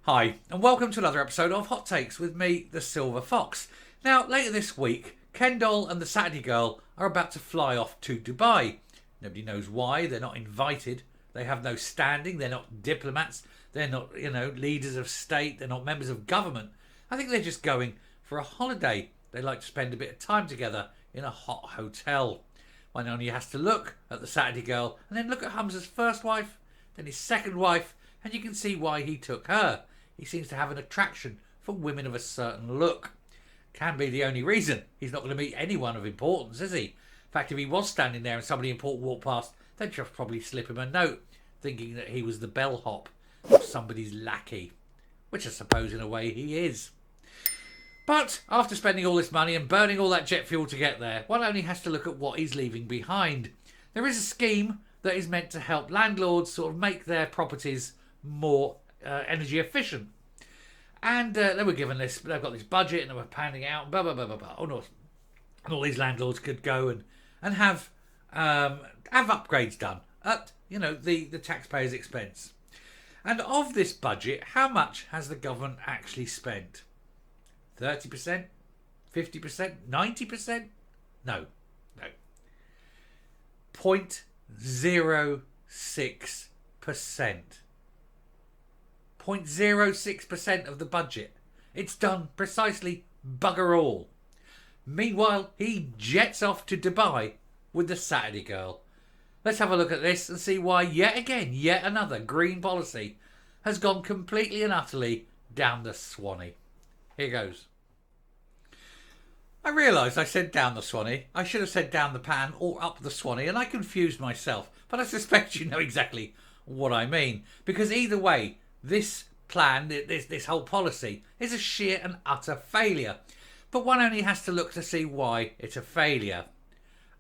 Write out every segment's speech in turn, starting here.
Hi, and welcome to another episode of Hot Takes with me, the Silver Fox. Now, later this week, Kendall and the Saturday Girl are about to fly off to Dubai. Nobody knows why, they're not invited, they have no standing, they're not diplomats, they're not, leaders of state, they're not members of government. I think they're just going for a holiday. They like to spend a bit of time together in a hot hotel. One only has to look at the Saturday Girl and then look at Hamza's first wife, then his second wife, and you can see why he took her. He seems to have an attraction for women of a certain look. Can be the only reason. He's not going to meet anyone of importance, is he? In fact, if he was standing there and somebody important walked past, they'd just probably slip him a note, thinking that he was the bellhop of somebody's lackey, which I suppose in a way he is. But after spending all this money and burning all that jet fuel to get there, one only has to look at what he's leaving behind. There is a scheme that is meant to help landlords sort of make their properties more energy efficient. And they were given this, they've got this budget and they were panning out, blah, blah, blah, blah, blah. Oh, no. And all these landlords could go and have upgrades done at, the taxpayers' expense. And of this budget, how much has the government actually spent? 30%? 50%? 90%? No. 0.06%. 0.06% of the budget. It's done precisely bugger all. Meanwhile, he jets off to Dubai with the Saturday Girl. Let's have a look at this and see why yet another green policy has gone completely and utterly down the Swanee. Here goes. I realised I said down the Swanee. I should have said down the pan or up the Swanee, and I confused myself. But I suspect you know exactly what I mean. Because either way, this plan, this whole policy, is a sheer and utter failure. But one only has to look to see why it's a failure.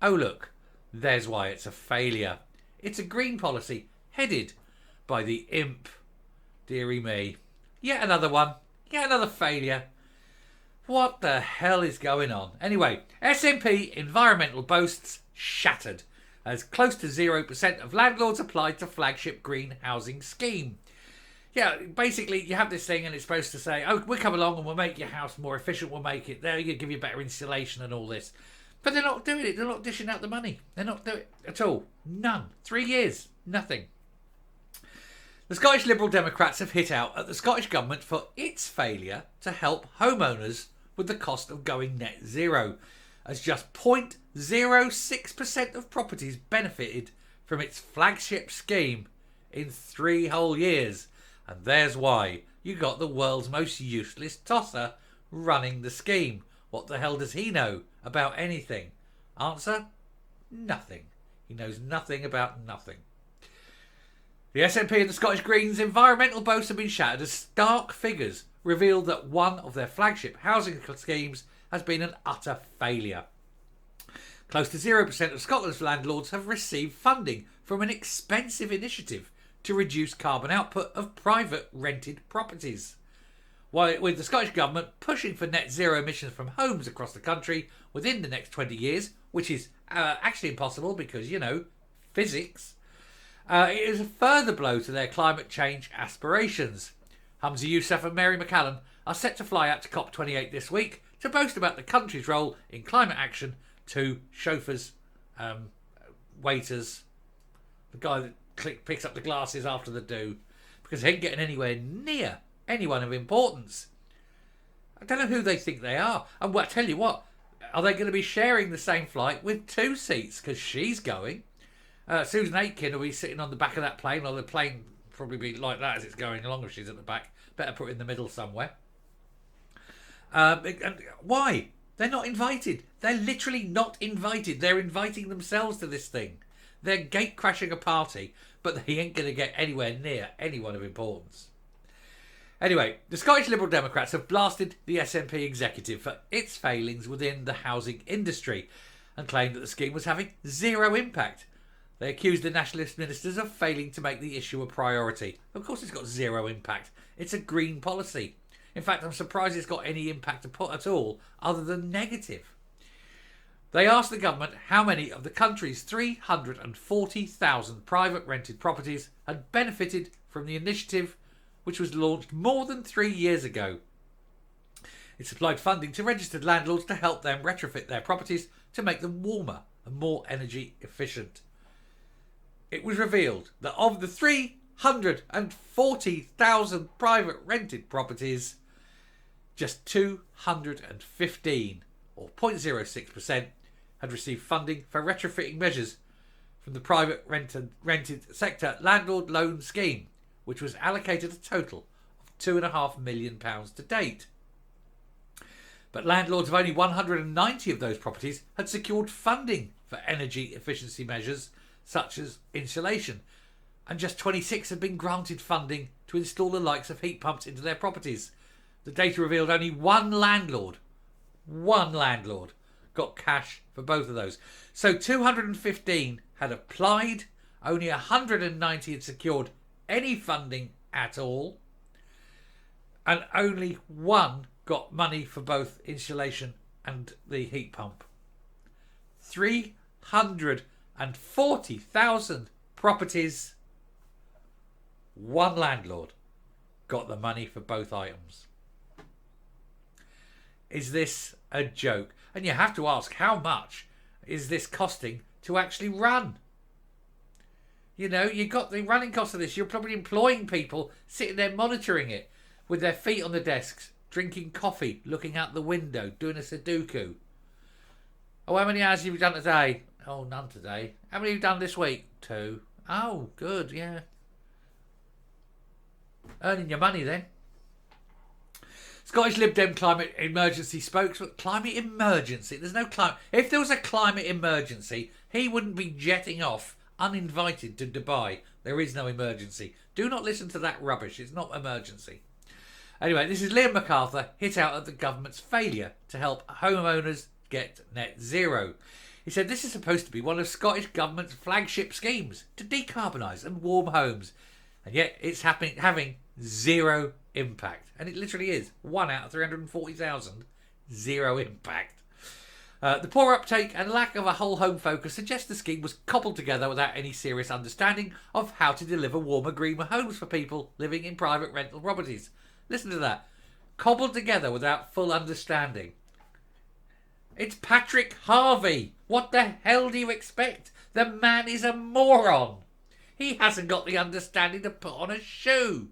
Oh look, there's why it's a failure. It's a green policy headed by the imp. Dearie me. Yet another one. Yet another failure. What the hell is going on? Anyway, SNP environmental boasts shattered as close to 0% of landlords applied to flagship green housing scheme. Yeah, basically you have this thing and it's supposed to say, oh, we'll come along and we'll make your house more efficient, we'll make it there, you'll give you better insulation and all this. But they're not doing it, they're not dishing out the money. They're not doing it at all. None. 3 years. Nothing. The Scottish Liberal Democrats have hit out at the Scottish Government for its failure to help homeowners with the cost of going net zero, as just 0.06% of properties benefited from its flagship scheme in 3 whole years. And there's why. You got the world's most useless tosser running the scheme. What the hell does he know about anything? Answer? Nothing. He knows nothing about nothing. The SNP and the Scottish Greens' environmental boasts have been shattered as stark figures revealed that one of their flagship housing schemes has been an utter failure. Close to 0% of Scotland's landlords have received funding from an expensive initiative to reduce carbon output of private rented properties. While with the Scottish Government pushing for net zero emissions from homes across the country within the next 20 years, which is actually impossible because, physics, it is a further blow to their climate change aspirations. Hamza Yousaf and Mary McCallum are set to fly out to COP28 this week to boast about the country's role in climate action to chauffeurs, waiters, the guy that picks up the glasses after the do, because they ain't getting anywhere near anyone of importance. I don't know who they think they are. And I tell you what, are they going to be sharing the same flight with 2 seats? Because she's going. Susan Aitken will be sitting on the back of that plane, or the plane probably be like that as it's going along if she's at the back. Better put it in the middle somewhere. And why? They're not invited. They're literally not invited. They're inviting themselves to this thing. They're gate crashing a party, but they ain't going to get anywhere near anyone of importance. Anyway, the Scottish Liberal Democrats have blasted the SNP executive for its failings within the housing industry and claimed that the scheme was having zero impact. They accused the nationalist ministers of failing to make the issue a priority. Of course it's got zero impact. It's a green policy. In fact, I'm surprised it's got any impact at all other than negative. They asked the government how many of the country's 340,000 private rented properties had benefited from the initiative which was launched more than 3 years ago. It supplied funding to registered landlords to help them retrofit their properties to make them warmer and more energy efficient. It was revealed that of the 340,000 private rented properties, just 215, or 0.06%, had received funding for retrofitting measures from the private rented sector landlord loan scheme, which was allocated a total of £2.5 million to date. But landlords of only 190 of those properties had secured funding for energy efficiency measures such as insulation, and just 26 had been granted funding to install the likes of heat pumps into their properties. The data revealed only one landlord got cash for both of those. So 215 had applied, only 190 had secured any funding at all, and only one got money for both insulation and the heat pump. 340,000 properties, one landlord got the money for both items. Is this a joke? And you have to ask, how much is this costing to actually run? You know, you got the running cost of this. You're probably employing people sitting there monitoring it with their feet on the desks, drinking coffee, looking out the window, doing a Sudoku. Oh, how many hours have you done today? Oh, none today. How many have you done this week? 2. Oh, good, yeah. Earning your money then. Scottish Lib Dem climate emergency spokesman. Climate emergency? There's no climate. If there was a climate emergency, he wouldn't be jetting off uninvited to Dubai. There is no emergency. Do not listen to that rubbish. It's not emergency. Anyway, this is Liam MacArthur hit out at the government's failure to help homeowners get net zero. He said this is supposed to be one of Scottish Government's flagship schemes to decarbonise and warm homes. And yet it's having zero impact. And it literally is. 1 out of 340,000. Zero impact. The poor uptake and lack of a whole home focus suggest the scheme was cobbled together without any serious understanding of how to deliver warmer, greener homes for people living in private rental properties. Listen to that. Cobbled together without full understanding. It's Patrick Harvie. What the hell do you expect? The man is a moron. He hasn't got the understanding to put on a shoe.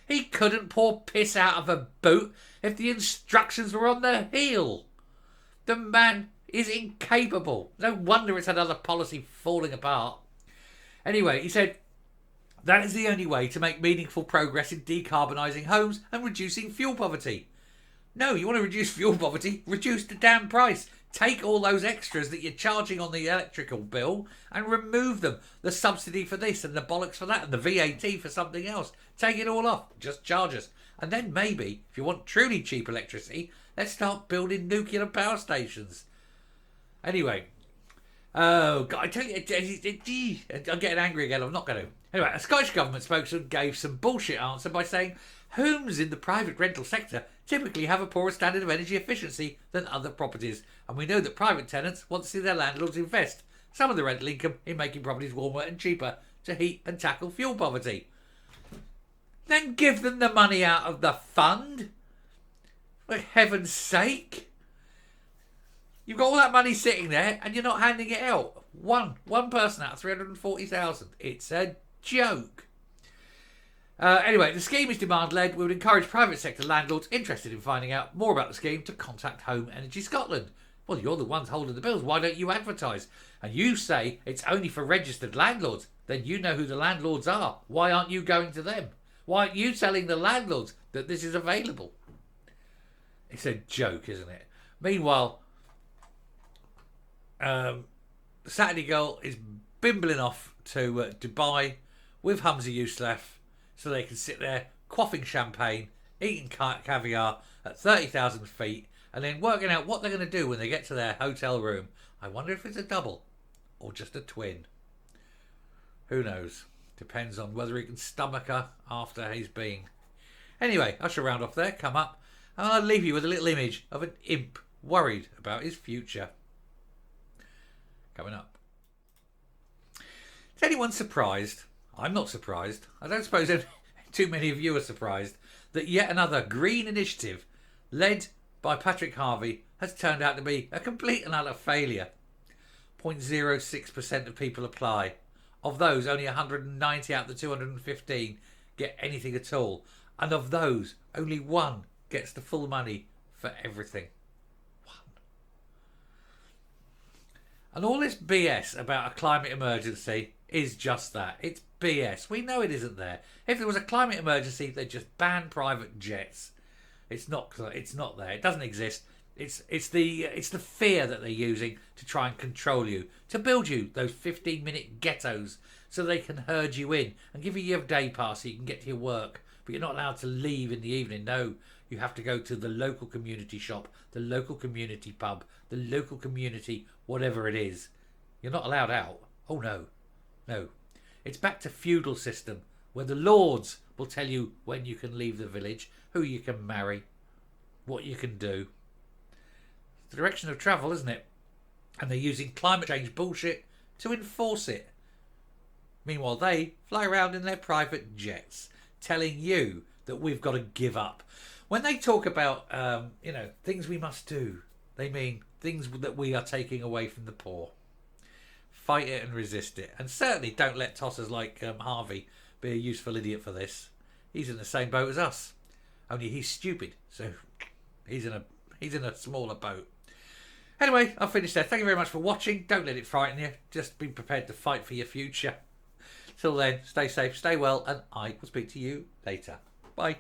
He couldn't pour piss out of a boot if the instructions were on the heel. The man is incapable. No wonder it's another policy falling apart. Anyway, he said, that is the only way to make meaningful progress in decarbonising homes and reducing fuel poverty. No, you want to reduce fuel poverty? Reduce the damn price. Take all those extras that you're charging on the electrical bill and remove them. The subsidy for this and the bollocks for that and the VAT for something else. Take it all off. Just charge us. And then maybe, if you want truly cheap electricity, let's start building nuclear power stations. Anyway. Oh, God, I tell you, I'm getting angry again. I'm not going to. Anyway, a Scottish Government spokesman gave some bullshit answer by saying homes in the private rental sector typically have a poorer standard of energy efficiency than other properties, and we know that private tenants want to see their landlords invest some of the rental income in making properties warmer and cheaper to heat and tackle fuel poverty. Then give them the money out of the fund. For heaven's sake. You've got all that money sitting there and you're not handing it out. One person out of 340,000. It's a joke. Anyway, the scheme is demand-led. We would encourage private sector landlords interested in finding out more about the scheme to contact Home Energy Scotland. Well, you're the ones holding the bills. Why don't you advertise? And you say it's only for registered landlords. Then you know who the landlords are. Why aren't you going to them? Why aren't you telling the landlords that this is available? It's a joke, isn't it? Meanwhile, Saturday Girl is bimbling off to Dubai with Humza Yousaf so they can sit there quaffing champagne, eating caviar at 30,000 feet and then working out what they're going to do when they get to their hotel room. I wonder if it's a double or just a twin. Who knows? Depends on whether he can stomach her after he's been. Anyway, I shall round off there, come up, and I'll leave you with a little image of an imp worried about his future. Coming up. Is anyone surprised? I'm not surprised. I don't suppose too many of you are surprised that yet another green initiative led by Patrick Harvie has turned out to be a complete and utter failure. 0.06% of people apply. Of those, only 190 out of the 215 get anything at all. And of those, only one gets the full money for everything. One. And all this BS about a climate emergency is just that. It's BS. We know it isn't there. If there was a climate emergency, they'd just ban private jets. It's not there. It doesn't exist. It's the fear that they're using to try and control you, to build you those 15-minute ghettos so they can herd you in and give you your day pass so you can get to your work. But you're not allowed to leave in the evening. No, you have to go to the local community shop, the local community pub, the local community, whatever it is. You're not allowed out. Oh no, no. It's back to feudal system where the lords will tell you when you can leave the village, who you can marry, what you can do. It's the direction of travel, isn't it? And they're using climate change bullshit to enforce it. Meanwhile, they fly around in their private jets, telling you that we've got to give up. When they talk about, things we must do, they mean things that we are taking away from the poor. Fight it and resist it. And certainly don't let tossers like Harvie be a useful idiot for this. He's in the same boat as us. Only he's stupid, so he's in a smaller boat. Anyway, I'll finish there. Thank you very much for watching. Don't let it frighten you. Just be prepared to fight for your future. Till then, stay safe, stay well, and I will speak to you later. Bye.